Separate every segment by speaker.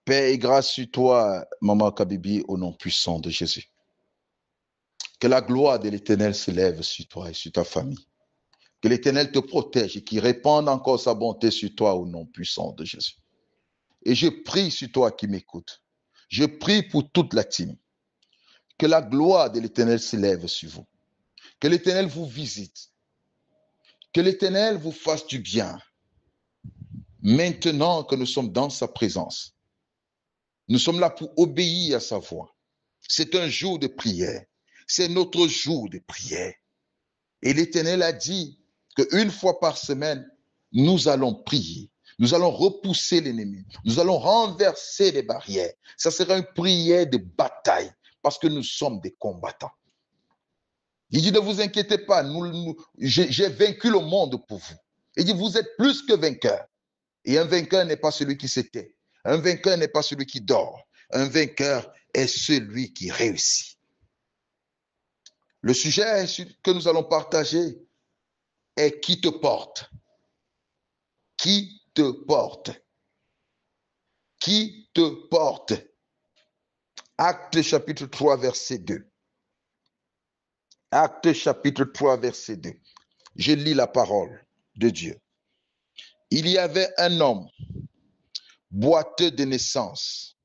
Speaker 1: Paix et grâce sur toi, Maman Kabibi, au nom puissant de Jésus. Que la gloire de l'Éternel s'élève sur toi et sur ta famille. Que l'Éternel te protège et qu'il répande encore sa bonté sur toi au nom puissant de Jésus. Et je prie sur toi qui m'écoutes. Je prie pour toute la team. Que la gloire de l'Éternel s'élève sur vous. Que l'Éternel vous visite. Que l'Éternel vous fasse du bien. Maintenant que nous sommes dans sa présence, nous sommes là pour obéir à sa voix. C'est un jour de prière. C'est notre jour de prière. Et l'Éternel a dit qu'une fois par semaine, nous allons prier. Nous allons repousser l'ennemi. Nous allons renverser les barrières. Ça sera une prière de bataille parce que nous sommes des combattants. Il dit, ne vous inquiétez pas, j'ai vaincu le monde pour vous. Il dit, vous êtes plus que vainqueurs. Et un vainqueur n'est pas celui qui se tait. Un vainqueur n'est pas celui qui dort. Un vainqueur est celui qui réussit. Le sujet que nous allons partager est qui te porte. Qui te porte. Qui te porte. Actes chapitre 3, verset 2. Actes chapitre 3, verset 2. Je lis la parole de Dieu. Il y avait un homme boiteux de naissance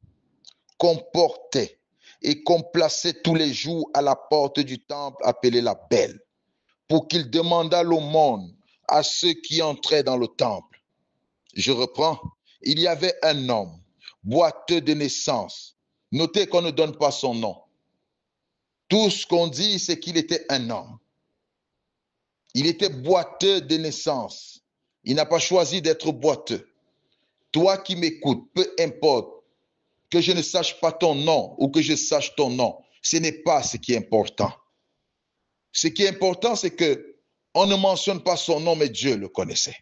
Speaker 1: qu'on portait et qu'on plaçait tous les jours à la porte du temple appelé la Belle, pour qu'il demandât l'aumône à ceux qui entraient dans le temple. Je reprends. Il y avait un homme boiteux de naissance. Notez qu'on ne donne pas son nom. Tout ce qu'on dit, c'est qu'il était un homme. Il était boiteux de naissance. Il n'a pas choisi d'être boiteux. Toi qui m'écoutes, peu importe que je ne sache pas ton nom ou que je sache ton nom, ce n'est pas ce qui est important. Ce qui est important, c'est que on ne mentionne pas son nom, mais Dieu le connaissait.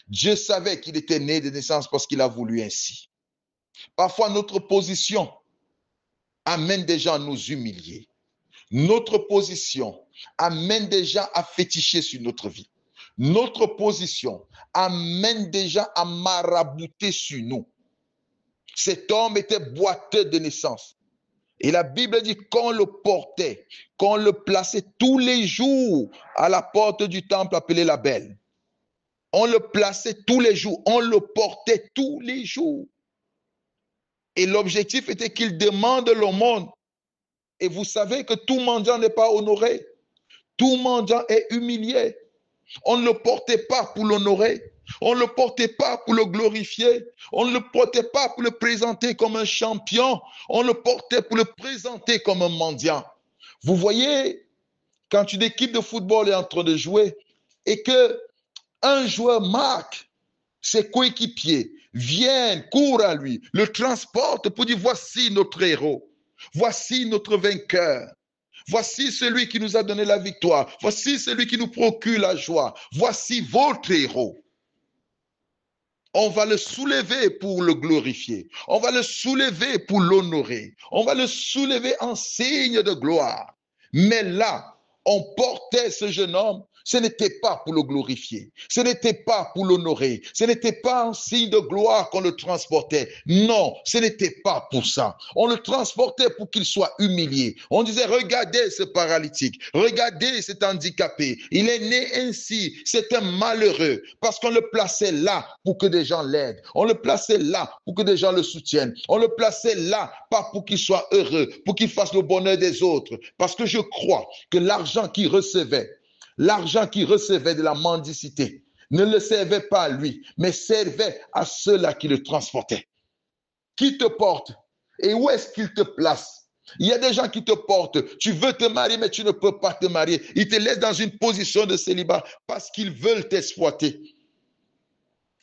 Speaker 1: Dieu savait qu'il était né de naissance parce qu'il a voulu ainsi. Parfois, notre position amène des gens à nous humilier. Notre position amène des gens à féticher sur notre vie. Notre position amène des gens à marabouter sur nous. Cet homme était boiteux de naissance. Et la Bible dit qu'on le portait, qu'on le plaçait tous les jours à la porte du temple appelé la Belle. On le plaçait tous les jours, on le portait tous les jours. Et l'objectif était qu'il demande l'aumône. Et vous savez que tout mendiant n'est pas honoré. Tout mendiant est humilié. On ne le portait pas pour l'honorer. On ne le portait pas pour le glorifier. On ne le portait pas pour le présenter comme un champion. On le portait pour le présenter comme un mendiant. Vous voyez, quand une équipe de football est en train de jouer et que un joueur marque, ses coéquipiers viennent, courent à lui, le transportent pour dire voici notre héros, voici notre vainqueur. Voici celui qui nous a donné la victoire. Voici celui qui nous procure la joie. Voici votre héros. On va le soulever pour le glorifier. On va le soulever pour l'honorer. On va le soulever en signe de gloire. Mais là, on portait ce jeune homme. Ce n'était pas pour le glorifier. Ce n'était pas pour l'honorer. Ce n'était pas en signe de gloire qu'on le transportait. Non, ce n'était pas pour ça. On le transportait pour qu'il soit humilié. On disait, regardez ce paralytique. Regardez cet handicapé. Il est né ainsi. C'est un malheureux. Parce qu'on le plaçait là pour que des gens l'aident. On le plaçait là pour que des gens le soutiennent. On le plaçait là, pas pour qu'il soit heureux, pour qu'il fasse le bonheur des autres. Parce que je crois que l'argent qu'il recevait de la mendicité ne le servait pas à lui, mais servait à ceux-là qui le transportaient. Qui te porte et où est-ce qu'il te place? Il y a des gens qui te portent. Tu veux te marier, mais tu ne peux pas te marier. Ils te laissent dans une position de célibat parce qu'ils veulent t'exploiter.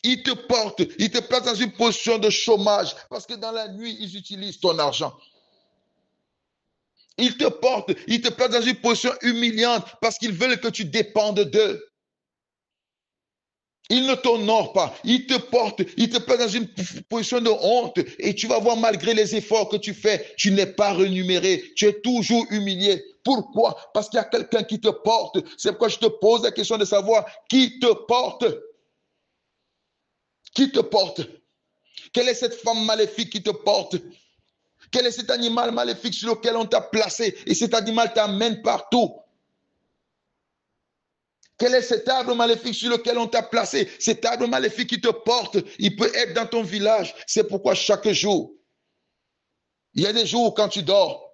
Speaker 1: Ils te portent, ils te placent dans une position de chômage parce que dans la nuit, ils utilisent ton argent. Ils te portent, ils te placent dans une position humiliante parce qu'ils veulent que tu dépendes d'eux. Ils ne t'honorent pas, ils te portent, ils te placent dans une position de honte et tu vas voir malgré les efforts que tu fais, tu n'es pas rémunéré, tu es toujours humilié. Pourquoi? Parce qu'il y a quelqu'un qui te porte. C'est pourquoi je te pose la question de savoir qui te porte. Qui te porte? Quelle est cette femme maléfique qui te porte? Quel est cet animal maléfique sur lequel on t'a placé et cet animal t'amène partout? Quel est cet arbre maléfique sur lequel on t'a placé? Cet arbre maléfique qui te porte, il peut être dans ton village. C'est pourquoi chaque jour, il y a des jours où quand tu dors,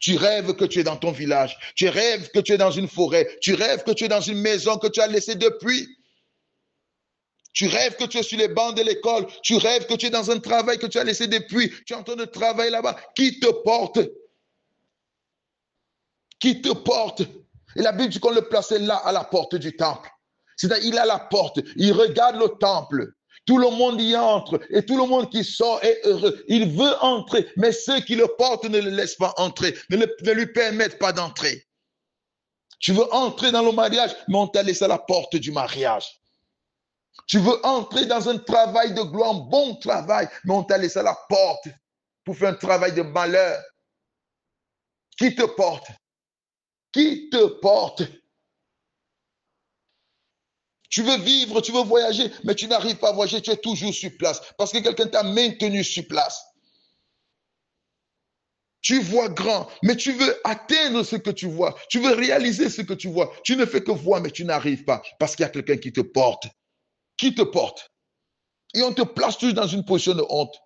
Speaker 1: tu rêves que tu es dans ton village. Tu rêves que tu es dans une forêt. Tu rêves que tu es dans une maison que tu as laissée depuis. Tu rêves que tu es sur les bancs de l'école. Tu rêves que tu es dans un travail que tu as laissé depuis. Tu es en train de travailler là-bas. Qui te porte? Qui te porte? Et la Bible dit qu'on le plaçait là à la porte du temple. C'est-à-dire, il est à la porte. Il regarde le temple. Tout le monde y entre et tout le monde qui sort est heureux. Il veut entrer, mais ceux qui le portent ne le laissent pas entrer, ne lui permettent pas d'entrer. Tu veux entrer dans le mariage, mais on t'a laissé à la porte du mariage. Tu veux entrer dans un travail de gloire, un bon travail, mais on t'a laissé à la porte pour faire un travail de malheur. Qui te porte? Qui te porte? Tu veux vivre, tu veux voyager, mais tu n'arrives pas à voyager, tu es toujours sur place parce que quelqu'un t'a maintenu sur place. Tu vois grand, mais tu veux atteindre ce que tu vois. Tu veux réaliser ce que tu vois. Tu ne fais que voir, mais tu n'arrives pas parce qu'il y a quelqu'un qui te porte. Qui te porte? Et on te place toujours dans une position de honte.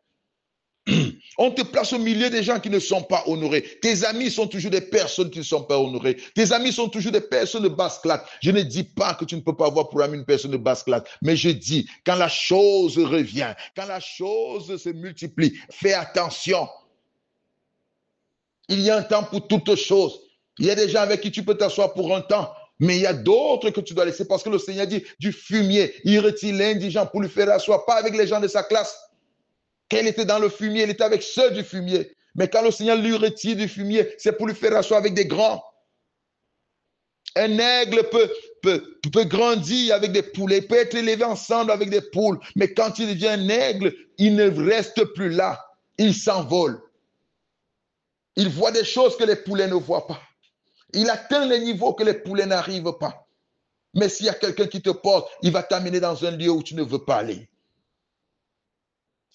Speaker 1: On te place au milieu des gens qui ne sont pas honorés. Tes amis sont toujours des personnes qui ne sont pas honorées. Tes amis sont toujours des personnes de basse classe. Je ne dis pas que tu ne peux pas avoir pour ami une personne de basse classe, mais je dis, quand la chose revient, quand la chose se multiplie, fais attention. Il y a un temps pour toutes choses. Il y a des gens avec qui tu peux t'asseoir pour un temps, mais il y a d'autres que tu dois laisser parce que le Seigneur dit du fumier, il retire l'indigent pour lui faire asseoir, pas avec les gens de sa classe. Quand il était dans le fumier, il était avec ceux du fumier. Mais quand le Seigneur lui retire du fumier, c'est pour lui faire asseoir avec des grands. Un aigle peut grandir avec des poules, il peut être élevé ensemble avec des poules, mais quand il devient un aigle, il ne reste plus là, il s'envole. Il voit des choses que les poulets ne voient pas. Il atteint les niveaux que les poulets n'arrivent pas. Mais s'il y a quelqu'un qui te porte, il va t'amener dans un lieu où tu ne veux pas aller.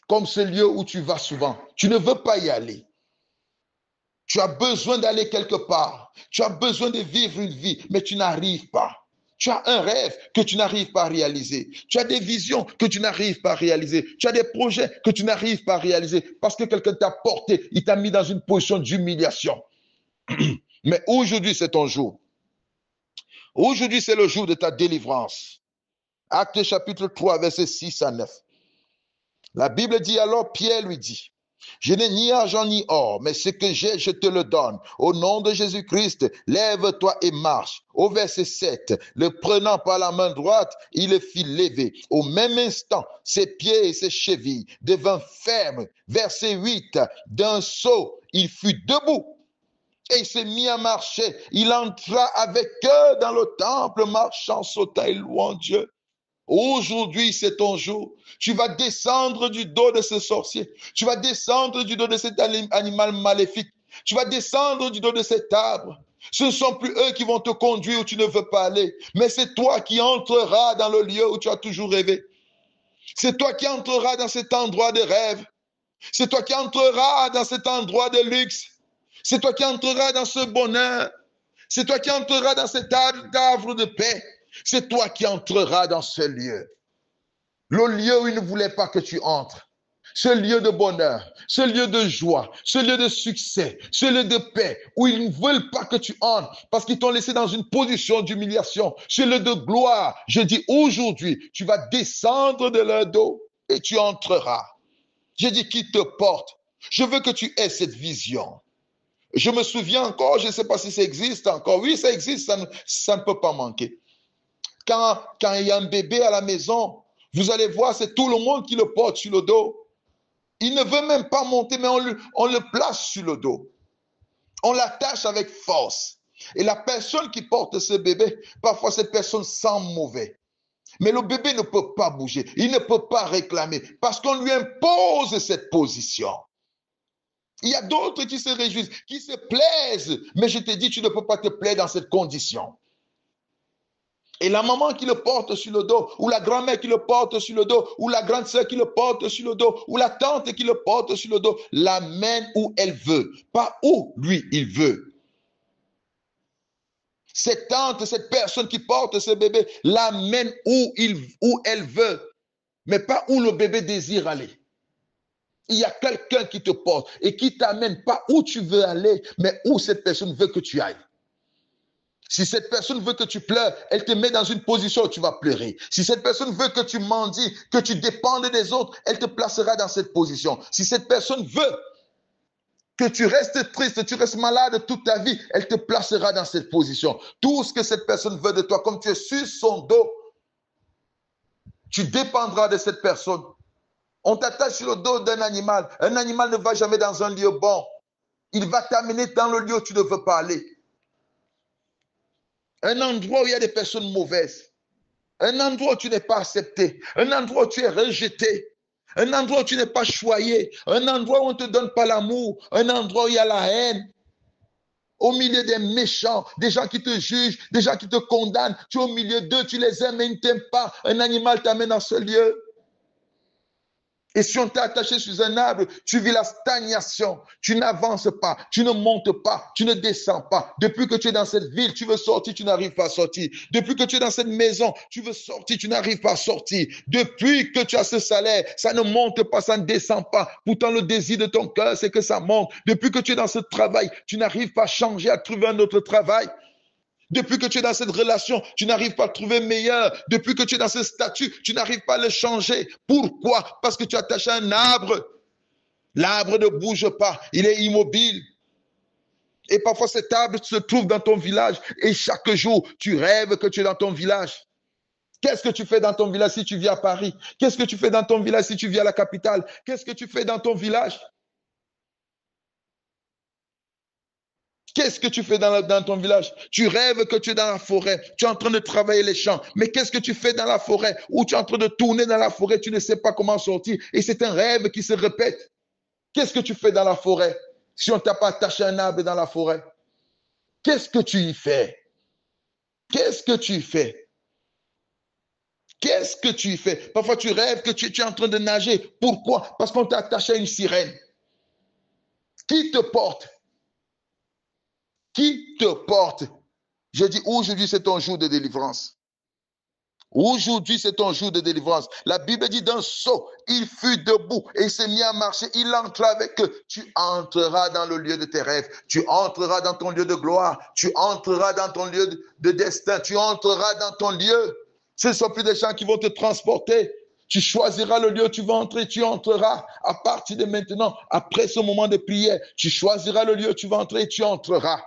Speaker 1: Comme ce lieu où tu vas souvent. Tu ne veux pas y aller. Tu as besoin d'aller quelque part. Tu as besoin de vivre une vie, mais tu n'arrives pas. Tu as un rêve que tu n'arrives pas à réaliser. Tu as des visions que tu n'arrives pas à réaliser. Tu as des projets que tu n'arrives pas à réaliser parce que quelqu'un t'a porté, il t'a mis dans une position d'humiliation. Mais aujourd'hui, c'est ton jour. Aujourd'hui, c'est le jour de ta délivrance. Actes chapitre 3, versets 6 à 9. La Bible dit alors, Pierre lui dit, je n'ai ni argent ni or, mais ce que j'ai, je te le donne. Au nom de Jésus-Christ, lève-toi et marche. Au verset 7, le prenant par la main droite, il le fit lever. Au même instant, ses pieds et ses chevilles devinrent fermes. Verset 8, d'un saut, il fut debout. Et il s'est mis à marcher. Il entra avec eux dans le temple, marchant, sautant et louant Dieu. Aujourd'hui, c'est ton jour. Tu vas descendre du dos de ce sorcier. Tu vas descendre du dos de cet animal maléfique. Tu vas descendre du dos de cet arbre. Ce ne sont plus eux qui vont te conduire où tu ne veux pas aller, mais c'est toi qui entreras dans le lieu où tu as toujours rêvé. C'est toi qui entreras dans cet endroit de rêve. C'est toi qui entreras dans cet endroit de luxe. C'est toi qui entreras dans ce bonheur. C'est toi qui entreras dans cet havre de paix. C'est toi qui entreras dans ce lieu. Le lieu où il ne voulait pas que tu entres. Ce lieu de bonheur, ce lieu de joie, ce lieu de succès, ce lieu de paix, où ils ne veulent pas que tu entres parce qu'ils t'ont laissé dans une position d'humiliation. Ce lieu de gloire, je dis aujourd'hui, tu vas descendre de leur dos et tu entreras. Je dis qui te porte. Je veux que tu aies cette vision. Je me souviens encore, je ne sais pas si ça existe encore. Oui, ça existe, ça ne peut pas manquer. Quand il y a un bébé à la maison, vous allez voir, c'est tout le monde qui le porte sur le dos. Il ne veut même pas monter, mais on le place sur le dos. On l'attache avec force. Et la personne qui porte ce bébé, parfois cette personne sent mauvais. Mais le bébé ne peut pas bouger. Il ne peut pas réclamer parce qu'on lui impose cette position. Il y a d'autres qui se réjouissent, qui se plaisent. Mais je te dis, tu ne peux pas te plaire dans cette condition. Et la maman qui le porte sur le dos, ou la grand-mère qui le porte sur le dos, ou la grande sœur qui le porte sur le dos, ou la tante qui le porte sur le dos, l'amène où elle veut, pas où lui il veut. Cette tante, cette personne qui porte ce bébé, l'amène où elle veut, mais pas où le bébé désire aller. Il y a quelqu'un qui te porte et qui t'amène pas où tu veux aller, mais où cette personne veut que tu ailles. Si cette personne veut que tu pleures, elle te met dans une position où tu vas pleurer. Si cette personne veut que tu mendies, que tu dépendes des autres, elle te placera dans cette position. Si cette personne veut que tu restes triste, tu restes malade toute ta vie, elle te placera dans cette position. Tout ce que cette personne veut de toi, comme tu es sur son dos, tu dépendras de cette personne. On t'attache sur le dos d'un animal. Un animal ne va jamais dans un lieu bon. Il va t'amener dans le lieu où tu ne veux pas aller. Un endroit où il y a des personnes mauvaises. Un endroit où tu n'es pas accepté. Un endroit où tu es rejeté. Un endroit où tu n'es pas choyé. Un endroit où on ne te donne pas l'amour. Un endroit où il y a la haine. Au milieu des méchants, des gens qui te jugent, des gens qui te condamnent. Tu es au milieu d'eux, tu les aimes mais ils ne t'aiment pas. Un animal t'amène dans ce lieu. Et si on t'a attaché sur un arbre, tu vis la stagnation. Tu n'avances pas, tu ne montes pas, tu ne descends pas. Depuis que tu es dans cette ville, tu veux sortir, tu n'arrives pas à sortir. Depuis que tu es dans cette maison, tu veux sortir, tu n'arrives pas à sortir. Depuis que tu as ce salaire, ça ne monte pas, ça ne descend pas. Pourtant, le désir de ton cœur, c'est que ça monte. Depuis que tu es dans ce travail, tu n'arrives pas à changer, à trouver un autre travail. Depuis que tu es dans cette relation, tu n'arrives pas à trouver meilleur. Depuis que tu es dans ce statut, tu n'arrives pas à le changer. Pourquoi? Parce que tu attaches un arbre. L'arbre ne bouge pas, il est immobile. Et parfois cet arbre se trouve dans ton village et chaque jour, tu rêves que tu es dans ton village. Qu'est-ce que tu fais dans ton village si tu vis à Paris? Qu'est-ce que tu fais dans ton village si tu vis à la capitale? Qu'est-ce que tu fais dans ton village? Qu'est-ce que tu fais dans ton village? Tu rêves que tu es dans la forêt, tu es en train de travailler les champs. Mais qu'est-ce que tu fais dans la forêt? Ou tu es en train de tourner dans la forêt, tu ne sais pas comment sortir. Et c'est un rêve qui se répète. Qu'est-ce que tu fais dans la forêt? Si on ne t'a pas attaché un arbre dans la forêt, qu'est-ce que tu y fais? Qu'est-ce que tu y fais? Qu'est-ce que tu y fais? Parfois tu rêves que tu es en train de nager. Pourquoi? Parce qu'on t'a attaché à une sirène. Qui te porte? Qui te porte? Je dis aujourd'hui c'est ton jour de délivrance. Aujourd'hui c'est ton jour de délivrance. La Bible dit d'un saut, il fut debout et il s'est mis à marcher. Il entra avec eux. Tu entreras dans le lieu de tes rêves. Tu entreras dans ton lieu de gloire. Tu entreras dans ton lieu de destin. Tu entreras dans ton lieu. Ce ne sont plus des gens qui vont te transporter. Tu choisiras le lieu où tu vas entrer, tu entreras à partir de maintenant, après ce moment de prière. Tu choisiras le lieu où tu vas entrer et tu entreras.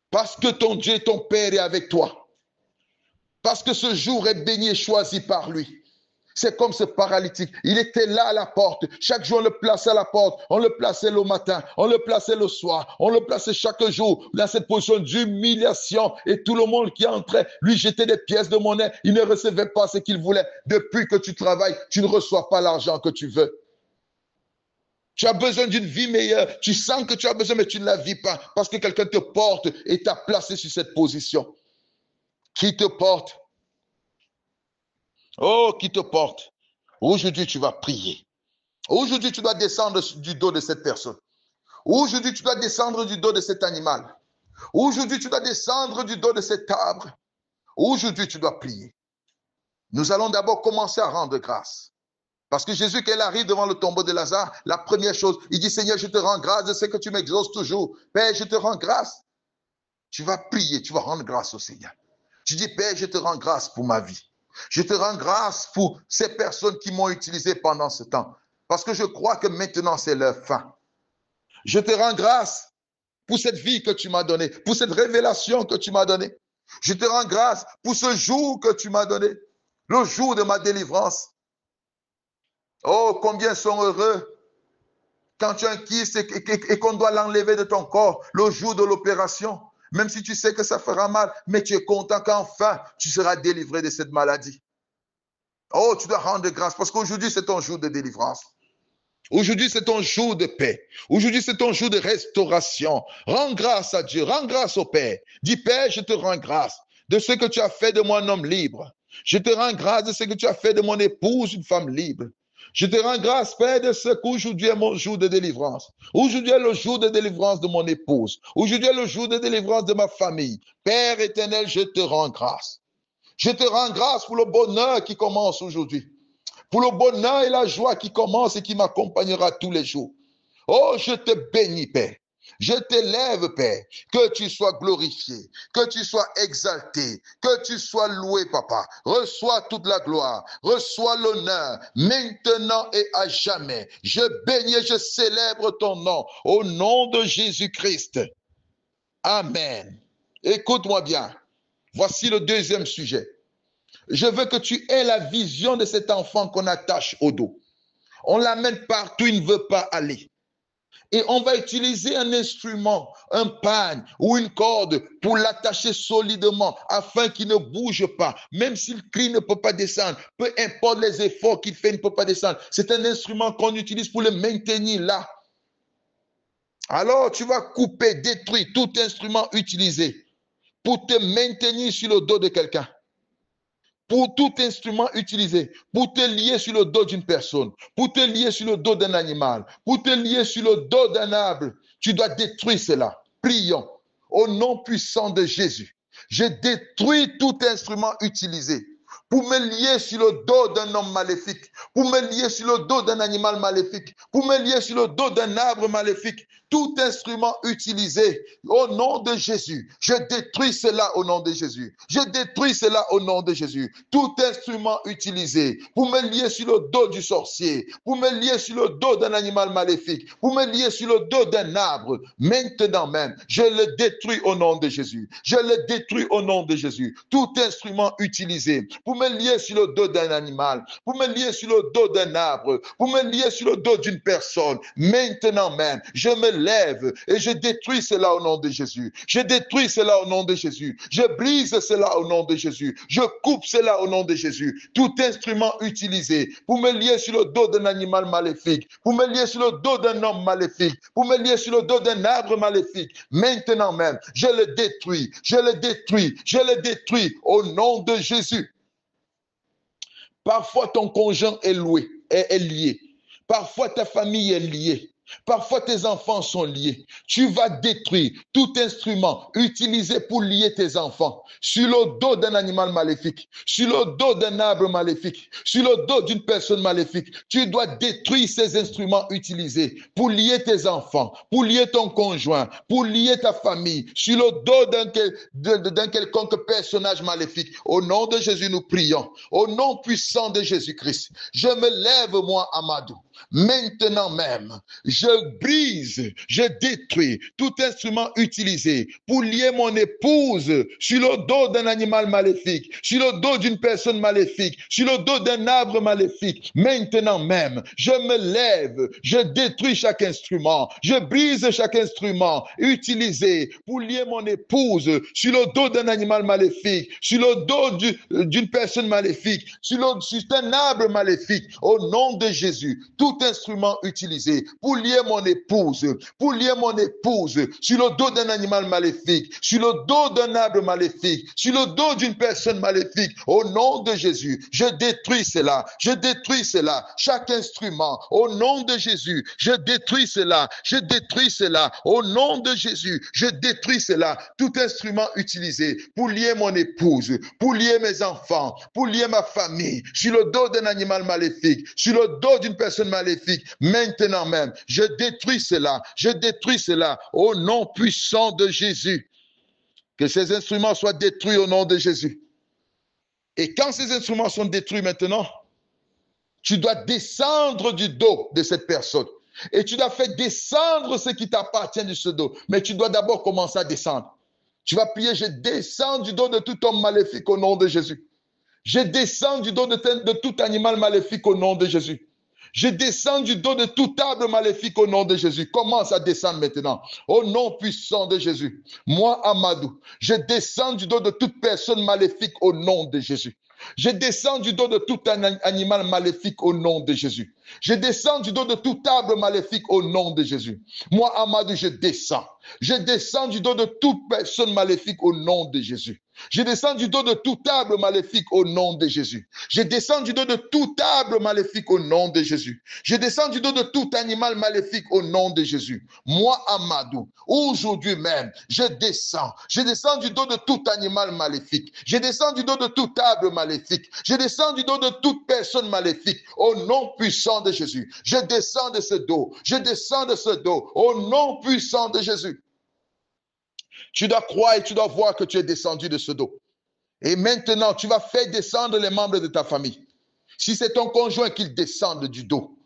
Speaker 1: Parce que ton Dieu, ton Père est avec toi. Parce que ce jour est béni et choisi par lui. C'est comme ce paralytique. Il était là à la porte. Chaque jour, on le plaçait à la porte. On le plaçait le matin. On le plaçait le soir. On le plaçait chaque jour dans cette position d'humiliation. Et tout le monde qui entrait lui jetait des pièces de monnaie. Il ne recevait pas ce qu'il voulait. Depuis que tu travailles, tu ne reçois pas l'argent que tu veux. Tu as besoin d'une vie meilleure. Tu sens que tu as besoin, mais tu ne la vis pas. Parce que quelqu'un te porte et t'a placé sur cette position. Qui te porte? Oh, qui te porte? Aujourd'hui, tu vas prier. Aujourd'hui, tu dois descendre du dos de cette personne. Aujourd'hui, tu dois descendre du dos de cet animal. Aujourd'hui, tu dois descendre du dos de cet arbre. Aujourd'hui, tu dois prier. Nous allons d'abord commencer à rendre grâce. Parce que Jésus, quand il arrive devant le tombeau de Lazare, la première chose, il dit, Seigneur, je te rends grâce, je sais que tu m'exauces toujours. Père, je te rends grâce. Tu vas prier, tu vas rendre grâce au Seigneur. Tu dis, Père, je te rends grâce pour ma vie. Je te rends grâce pour ces personnes qui m'ont utilisé pendant ce temps. Parce que je crois que maintenant, c'est leur fin. Je te rends grâce pour cette vie que tu m'as donnée, pour cette révélation que tu m'as donnée. Je te rends grâce pour ce jour que tu m'as donné, le jour de ma délivrance. Oh, combien sont heureux quand tu as un kyste et qu'on doit l'enlever de ton corps le jour de l'opération. Même si tu sais que ça fera mal, mais tu es content qu'enfin tu seras délivré de cette maladie. Oh, tu dois rendre grâce parce qu'aujourd'hui c'est ton jour de délivrance. Aujourd'hui, c'est ton jour de paix. Aujourd'hui, c'est ton jour de restauration. Rends grâce à Dieu. Rends grâce au Père. Dis, Père, je te rends grâce. de ce que tu as fait de moi un homme libre. Je te rends grâce de ce que tu as fait de mon épouse une femme libre. Je te rends grâce, Père, de ce qu'aujourd'hui est mon jour de délivrance. Aujourd'hui est le jour de délivrance de mon épouse. Aujourd'hui est le jour de délivrance de ma famille. Père éternel, je te rends grâce. Je te rends grâce pour le bonheur qui commence aujourd'hui. Pour le bonheur et la joie qui commence et qui m'accompagnera tous les jours. Oh, je te bénis, Père. Je t'élève, Père, que tu sois glorifié, que tu sois exalté, que tu sois loué, Papa. Reçois toute la gloire, reçois l'honneur, maintenant et à jamais. Je bénis et je célèbre ton nom, au nom de Jésus-Christ. Amen. Écoute-moi bien. Voici le deuxième sujet. Je veux que tu aies la vision de cet enfant qu'on attache au dos. On l'amène partout, il ne veut pas aller. Et on va utiliser un instrument, un pagne ou une corde pour l'attacher solidement afin qu'il ne bouge pas. Même si le cri ne peut pas descendre, peu importe les efforts qu'il fait, il ne peut pas descendre. C'est un instrument qu'on utilise pour le maintenir là. Alors tu vas couper, détruire tout instrument utilisé pour te maintenir sur le dos de quelqu'un. Pour tout instrument utilisé, pour te lier sur le dos d'une personne, pour te lier sur le dos d'un animal, pour te lier sur le dos d'un arbre, tu dois détruire cela. Prions au nom puissant de Jésus. Je détruis tout instrument utilisé pour me lier sur le dos d'un homme maléfique, pour me lier sur le dos d'un animal maléfique, pour me lier sur le dos d'un arbre maléfique. Tout instrument utilisé au nom de Jésus, je détruis cela au nom de Jésus. Je détruis cela au nom de Jésus. Tout instrument utilisé pour me lier sur le dos du sorcier, pour me lier sur le dos d'un animal maléfique, pour me lier sur le dos d'un arbre, maintenant même, je le détruis au nom de Jésus. Je le détruis au nom de Jésus. Tout instrument utilisé pour me lier sur le dos d'un animal, pour me lier sur le dos d'un arbre, pour me lier sur le dos d'une personne, maintenant même, je me lève et je détruis cela au nom de Jésus. Je détruis cela au nom de Jésus. Je brise cela au nom de Jésus. Je coupe cela au nom de Jésus. Tout instrument utilisé pour me lier sur le dos d'un animal maléfique, pour me lier sur le dos d'un homme maléfique, pour me lier sur le dos d'un arbre maléfique, maintenant même, je le détruis, je le détruis, je le détruis au nom de Jésus. Parfois, ton conjoint est lié. Parfois, ta famille est liée. Parfois, tes enfants sont liés. Tu vas détruire tout instrument utilisé pour lier tes enfants sur le dos d'un animal maléfique, sur le dos d'un arbre maléfique, sur le dos d'une personne maléfique. Tu dois détruire ces instruments utilisés pour lier tes enfants, pour lier ton conjoint, pour lier ta famille, sur le dos d'un quelconque personnage maléfique. Au nom de Jésus, nous prions. Au nom puissant de Jésus-Christ, je me lève, moi, Amadou. Maintenant même, je brise, je détruis tout instrument utilisé pour lier mon épouse sur le dos d'un animal maléfique, sur le dos d'une personne maléfique, sur le dos d'un arbre maléfique. Maintenant même, je me lève, je détruis chaque instrument, je brise chaque instrument utilisé pour lier mon épouse sur le dos d'un animal maléfique, sur le dos d'une personne maléfique, sur un arbre maléfique. Au nom de Jésus, tout instrument utilisé pour lier mon épouse sur le dos d'un animal maléfique, sur le dos d'un arbre maléfique, sur le dos d'une personne maléfique, au nom de Jésus, je détruis cela, chaque instrument, au nom de Jésus, je détruis cela, au nom de Jésus, je détruis cela, tout instrument utilisé pour lier mon épouse, pour lier mes enfants, pour lier ma famille, sur le dos d'un animal maléfique, sur le dos d'une personne maléfique, maintenant même, je détruis cela au nom puissant de Jésus. Que ces instruments soient détruits au nom de Jésus. Et quand ces instruments sont détruits maintenant, tu dois descendre du dos de cette personne. Et tu dois faire descendre ce qui t'appartient de ce dos. Mais tu dois d'abord commencer à descendre. Tu vas prier, je descends du dos de tout homme maléfique au nom de Jésus. Je descends du dos de tout animal maléfique au nom de Jésus. Je descends du dos de tout arbre maléfique au nom de Jésus. Commence à descendre maintenant. Au nom puissant de Jésus. Moi, Amadou, je descends du dos de toute personne maléfique au nom de Jésus. Je descends du dos de tout animal maléfique au nom de Jésus. Je descends du dos de toute arbre maléfique au nom de Jésus. Moi, Amadou, je descends. Je descends du dos de toute personne maléfique au nom de Jésus. Je descends du dos de tout arbre maléfique au nom de Jésus. Je descends du dos de tout arbre maléfique au nom de Jésus. Je descends du dos de tout animal maléfique au nom de Jésus. Moi, Amadou, aujourd'hui même, je descends. Je descends du dos de tout animal maléfique. Je descends du dos de tout arbre maléfique. Je descends du dos de toute personne maléfique au nom puissant de Jésus. Je descends de ce dos. Je descends de ce dos au nom puissant de Jésus. Tu dois croire et tu dois voir que tu es descendu de ce dos. Et maintenant, tu vas faire descendre les membres de ta famille. Si c'est ton conjoint, qu'il descende du dos.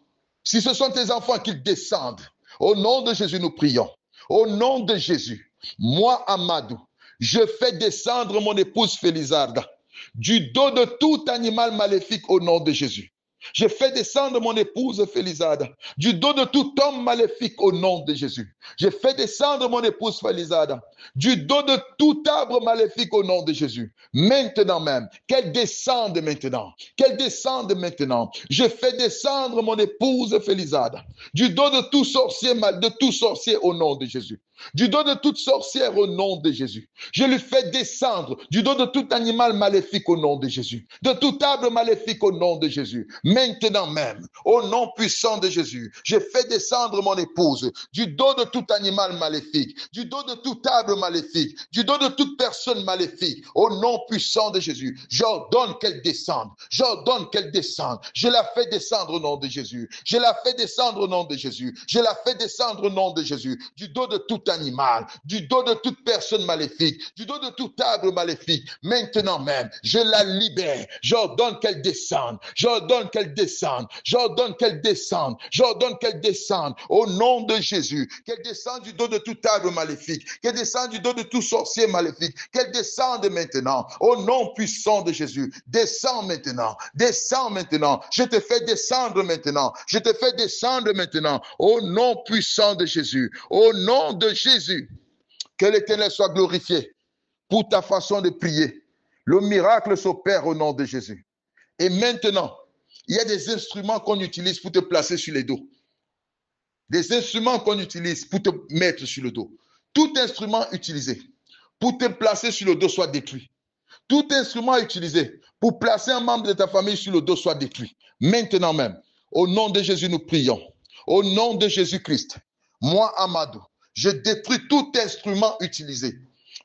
Speaker 1: Si ce sont tes enfants, qu'ils descendent. Au nom de Jésus, nous prions. Au nom de Jésus, moi, Amadou, je fais descendre mon épouse Félisarda du dos de tout animal maléfique au nom de Jésus. Je fais descendre mon épouse Félisarda du dos de tout homme maléfique au nom de Jésus. Je fais descendre mon épouse Félisarda du dos de tout arbre maléfique au nom de Jésus. Maintenant même, qu'elle descende maintenant. Qu'elle descende maintenant. Je fais descendre mon épouse Félisarda du dos de tout sorcier au nom de Jésus. Du dos de toute sorcière au nom de Jésus. Je lui fais descendre du dos de tout animal maléfique au nom de Jésus. De tout arbre maléfique au nom de Jésus. Maintenant même, au nom puissant de Jésus, je fais descendre mon épouse du dos de tout animal maléfique, du dos de tout arbre maléfique, du dos de toute personne maléfique, au nom puissant de Jésus. J'ordonne qu'elle descende. J'ordonne qu'elle descende. Je la fais descendre au nom de Jésus. Je la fais descendre au nom de Jésus. Je la fais descendre au nom de Jésus. Du dos de tout animal, du dos de toute personne maléfique, du dos de tout arbre maléfique. Maintenant même, je la libère. J'ordonne qu'elle descende. J'ordonne qu'elle descende. J'ordonne qu'elle descende. J'ordonne qu'elle descende au nom de Jésus. Qu'elle descende du dos de tout arbre maléfique. Qu'elle descende du dos de tout sorcier maléfique. Qu'elle descende maintenant au nom puissant de Jésus. Descends maintenant. Descends maintenant. Je te fais descendre maintenant. Je te fais descendre maintenant au nom puissant de Jésus. Au nom de Jésus, que l'Éternel soit glorifié pour ta façon de prier. Le miracle s'opère au nom de Jésus. Et maintenant, il y a des instruments qu'on utilise pour te placer sur les dos. Des instruments qu'on utilise pour te mettre sur le dos. Tout instrument utilisé pour te placer sur le dos soit détruit. Tout instrument utilisé pour placer un membre de ta famille sur le dos soit détruit. Maintenant même, au nom de Jésus, nous prions. Au nom de Jésus-Christ, moi, Amadou, je détruis tout instrument utilisé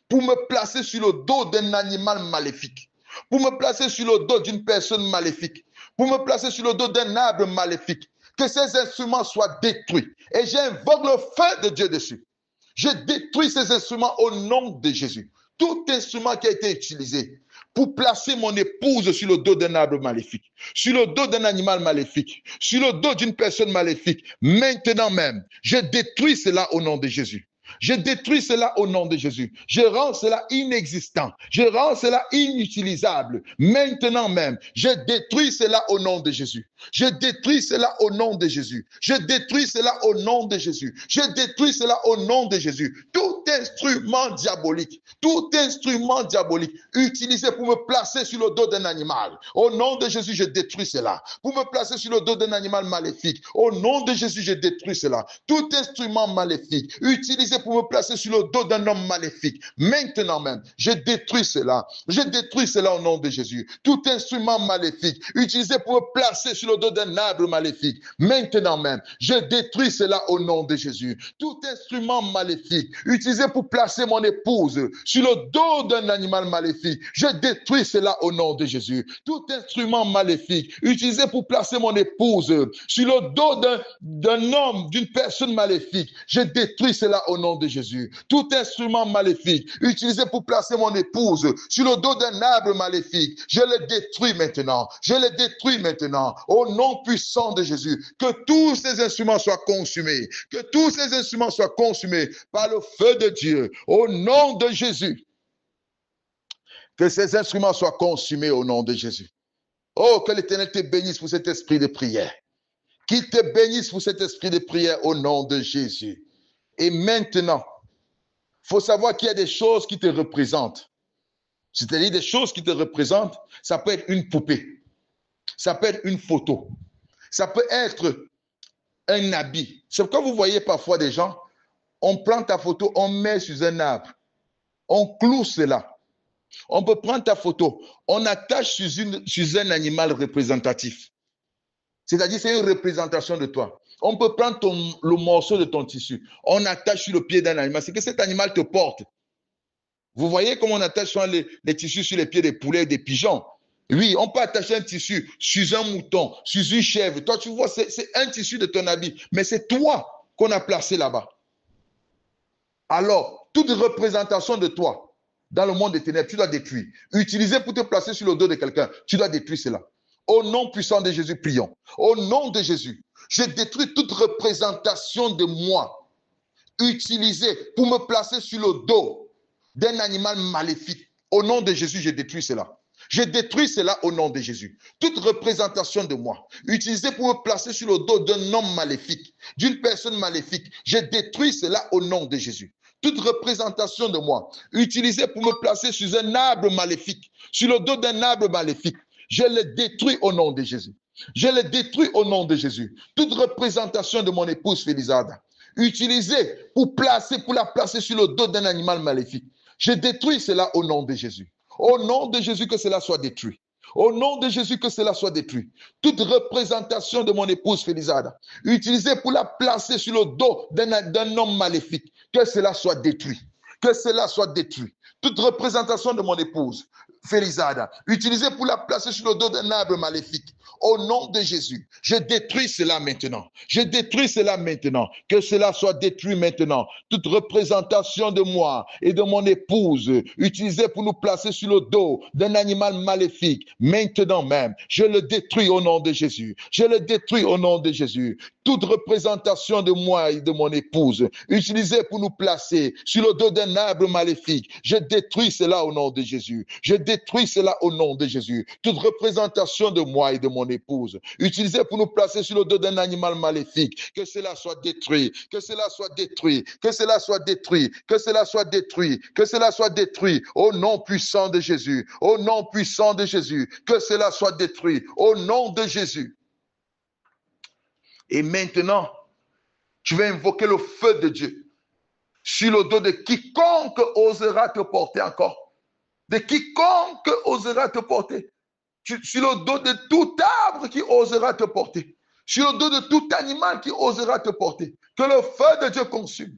Speaker 1: pour me placer sur le dos d'un animal maléfique, pour me placer sur le dos d'une personne maléfique, pour me placer sur le dos d'un arbre maléfique. Que ces instruments soient détruits. Et j'invoque le feu de Dieu dessus. Je détruis ces instruments au nom de Jésus. Tout instrument qui a été utilisé pour placer mon épouse sur le dos d'un arbre maléfique, sur le dos d'un animal maléfique, sur le dos d'une personne maléfique, maintenant même, je détruis cela au nom de Jésus. Je détruis cela au nom de Jésus. Je rends cela inexistant. Je rends cela inutilisable. Maintenant même, je détruis cela au nom de Jésus. Je détruis cela au nom de Jésus. Je détruis cela au nom de Jésus. Je détruis cela au nom de Jésus. Tout instrument diabolique utilisé pour me placer sur le dos d'un animal, au nom de Jésus, je détruis cela. Pour me placer sur le dos d'un animal maléfique, au nom de Jésus, je détruis cela. Tout instrument maléfique utilisé pour me placer sur le dos d'un homme maléfique, maintenant même, je détruis cela. Je détruis cela au nom de Jésus. Tout instrument maléfique utilisé pour me placer sur le dos d'un arbre maléfique, maintenant même, je détruis cela au nom de Jésus. Tout instrument maléfique utilisé pour placer mon épouse sur le dos d'un animal maléfique, je détruis cela au nom de Jésus. Tout instrument maléfique utilisé pour placer mon épouse sur le dos d'un homme, d'une personne maléfique, je détruis cela au nom de Jésus. Tout instrument maléfique utilisé pour placer mon épouse sur le dos d'un arbre maléfique, je le détruis maintenant. Je le détruis maintenant au nom puissant de Jésus. Que tous ces instruments soient consumés. Que tous ces instruments soient consumés par le feu de Dieu au nom de Jésus. Que ces instruments soient consumés au nom de Jésus. Oh, que l'Éternel te bénisse pour cet esprit de prière. Qu'il te bénisse pour cet esprit de prière au nom de Jésus. Et maintenant, il faut savoir qu'il y a des choses qui te représentent. C'est-à-dire des choses qui te représentent, ça peut être une poupée, ça peut être une photo, Ça peut être un habit. C'est pourquoi vous voyez parfois des gens, on prend ta photo, on met sur un arbre. On cloue cela. On peut prendre ta photo, on attache sur un animal représentatif. C'est-à-dire, c'est une représentation de toi. On peut prendre le morceau de ton tissu, on attache sur le pied d'un animal. C'est que cet animal te porte. Vous voyez comment on attache les tissus sur les pieds des poulets et des pigeons? Oui, on peut attacher un tissu sur un mouton, sur une chèvre. Toi, tu vois, c'est un tissu de ton habit, mais c'est toi qu'on a placé là-bas. Alors, toute représentation de toi dans le monde des ténèbres, tu dois détruire. Utiliser pour te placer sur le dos de quelqu'un, tu dois détruire cela. Au nom puissant de Jésus, prions. Au nom de Jésus, je détruis toute représentation de moi utilisée pour me placer sur le dos d'un animal maléfique. Au nom de Jésus, je détruis cela. Je détruis cela au nom de Jésus. Toute représentation de moi, utilisée pour me placer sur le dos d'un homme maléfique, d'une personne maléfique, je détruis cela au nom de Jésus. Toute représentation de moi, utilisée pour me placer sur un arbre maléfique, sur le dos d'un arbre maléfique, je le détruis au nom de Jésus. Je le détruis au nom de Jésus. Toute représentation de mon épouse Félisada, utilisée pour la placer sur le dos d'un animal maléfique, je détruis cela au nom de Jésus. Au nom de Jésus, que cela soit détruit. Au nom de Jésus, que cela soit détruit. Toute représentation de mon épouse Félisada, utilisée pour la placer sur le dos d'un homme maléfique, que cela soit détruit. Que cela soit détruit. Toute représentation de mon épouse Félisada, utilisée pour la placer sur le dos d'un arbre maléfique, au nom de Jésus, je détruis cela maintenant. Je détruis cela maintenant. Que cela soit détruit maintenant. Toute représentation de moi et de mon épouse, utilisée pour nous placer sur le dos d'un animal maléfique, maintenant même, je le détruis au nom de Jésus. Je le détruis au nom de Jésus. Toute représentation de moi et de mon épouse, utilisée pour nous placer sur le dos d'un arbre maléfique, je détruis cela au nom de Jésus. Je détruis cela au nom de Jésus. Toute représentation de moi et de mon épouse, utilisée pour nous placer sur le dos d'un animal maléfique, que cela soit détruit, que cela soit détruit, que cela soit détruit, que cela soit détruit, que cela soit détruit, au nom puissant de Jésus, au nom puissant de Jésus, que cela soit détruit, au nom de Jésus. Et maintenant, tu vas invoquer le feu de Dieu sur le dos de quiconque osera te porter encore. De quiconque osera te porter. Sur le dos de tout arbre qui osera te porter. Sur le dos de tout animal qui osera te porter. Que le feu de Dieu consume.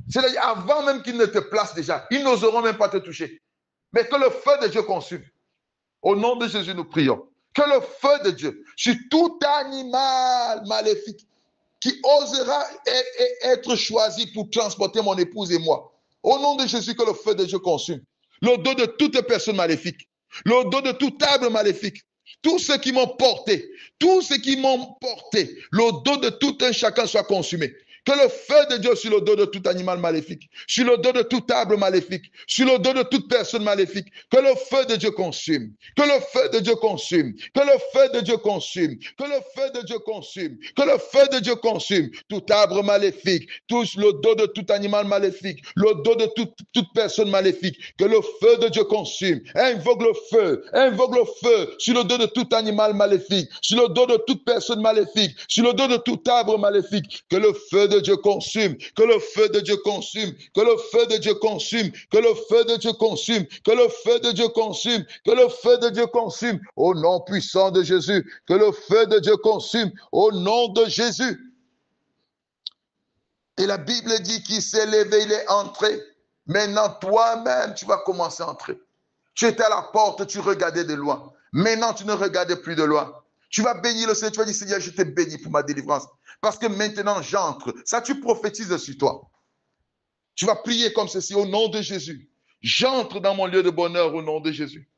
Speaker 1: C'est-à-dire avant même qu'ils ne te placent déjà, ils n'oseront même pas te toucher. Mais que le feu de Dieu consume. Au nom de Jésus, nous prions. Que le feu de Dieu, sur tout animal maléfique qui osera être choisi pour transporter mon épouse et moi, au nom de Jésus, que le feu de Dieu consume. Le dos de toute personne maléfique, le dos de tout arbre maléfique, tous ceux qui m'ont porté, le dos de tout un chacun soit consumé. Que le feu de Dieu sur le dos de tout animal maléfique, sur le dos de tout arbre maléfique, sur le dos de toute personne maléfique, que le feu de Dieu consume, que le feu de Dieu consume, que le feu de Dieu consume, que le feu de Dieu consume, que le feu de Dieu consume, tout arbre maléfique, touche le dos de tout animal maléfique, le dos de toute personne maléfique, que le feu de Dieu consume, invoque le feu sur le dos de tout animal maléfique, sur le dos de toute personne maléfique, sur le dos de tout arbre maléfique, que le feu de Dieu consume, que le feu de Dieu consume, que le feu de Dieu consume, que le feu de Dieu consume, que le feu de Dieu consume, que le feu de Dieu consume, au nom puissant de Jésus, que le feu de Dieu consume, au nom de Jésus. Et la Bible dit qu'il s'est levé, il est entré. Maintenant, toi-même, tu vas commencer à entrer. Tu étais à la porte, tu regardais de loin. Maintenant, tu ne regardes plus de loin. Tu vas bénir le Seigneur, tu vas dire, Seigneur, je te bénis pour ma délivrance. Parce que maintenant, j'entre. Ça, tu prophétises sur toi. Tu vas prier comme ceci, au nom de Jésus. J'entre dans mon lieu de bonheur au nom de Jésus.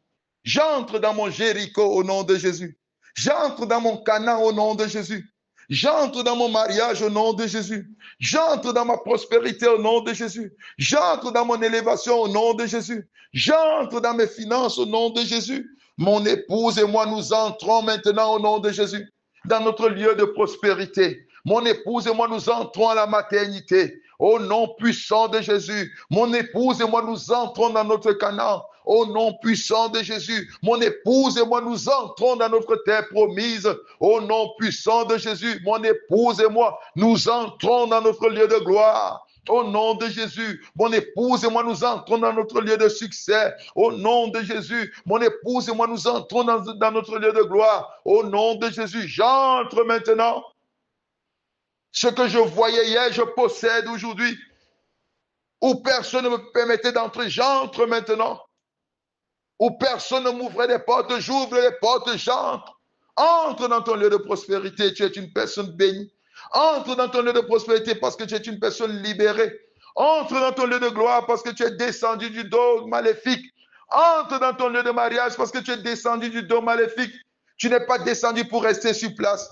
Speaker 1: J'entre dans mon Jéricho au nom de Jésus. J'entre dans mon Canaan au nom de Jésus. J'entre dans mon mariage au nom de Jésus. J'entre dans ma prospérité au nom de Jésus. J'entre dans mon élévation au nom de Jésus. J'entre dans mes finances au nom de Jésus. Mon épouse et moi, nous entrons maintenant au nom de Jésus dans notre lieu de prospérité. Mon épouse et moi, nous entrons à la maternité. Au nom puissant de Jésus, mon épouse et moi, nous entrons dans notre Canaan. Au nom puissant de Jésus, mon épouse et moi, nous entrons dans notre terre promise. Au nom puissant de Jésus, mon épouse et moi, nous entrons dans notre lieu de gloire. Au nom de Jésus, mon épouse et moi, nous entrons dans notre lieu de succès. Au nom de Jésus, mon épouse et moi, nous entrons dans notre lieu de gloire. Au nom de Jésus, j'entre maintenant. Ce que je voyais hier, je possède aujourd'hui. Où personne ne me permettait d'entrer, j'entre maintenant. Où personne ne m'ouvrait des portes, j'ouvre les portes, j'entre. Entre dans ton lieu de prospérité, tu es une personne bénie. Entre dans ton lieu de prospérité parce que tu es une personne libérée. Entre dans ton lieu de gloire parce que tu es descendu du dos maléfique. Entre dans ton lieu de mariage parce que tu es descendu du dos maléfique. Tu n'es pas descendu pour rester sur place.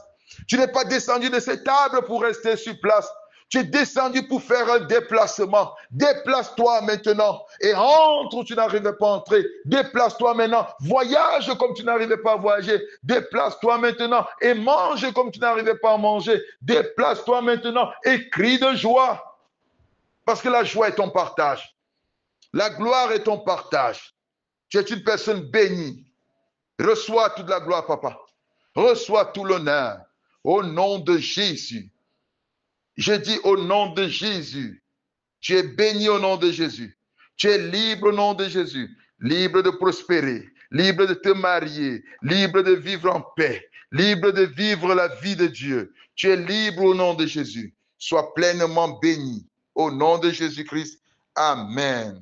Speaker 1: Tu n'es pas descendu de cette table pour rester sur place. Tu es descendu pour faire un déplacement. Déplace-toi maintenant et entre où tu n'arrivais pas à entrer. Déplace-toi maintenant. Voyage comme tu n'arrivais pas à voyager. Déplace-toi maintenant et mange comme tu n'arrivais pas à manger. Déplace-toi maintenant et crie de joie. Parce que la joie est ton partage. La gloire est ton partage. Tu es une personne bénie. Reçois toute la gloire, papa. Reçois tout l'honneur. Au nom de Jésus. Je dis au nom de Jésus, tu es béni au nom de Jésus. Tu es libre au nom de Jésus. Libre de prospérer, libre de te marier, libre de vivre en paix, libre de vivre la vie de Dieu. Tu es libre au nom de Jésus. Sois pleinement béni au nom de Jésus-Christ. Amen.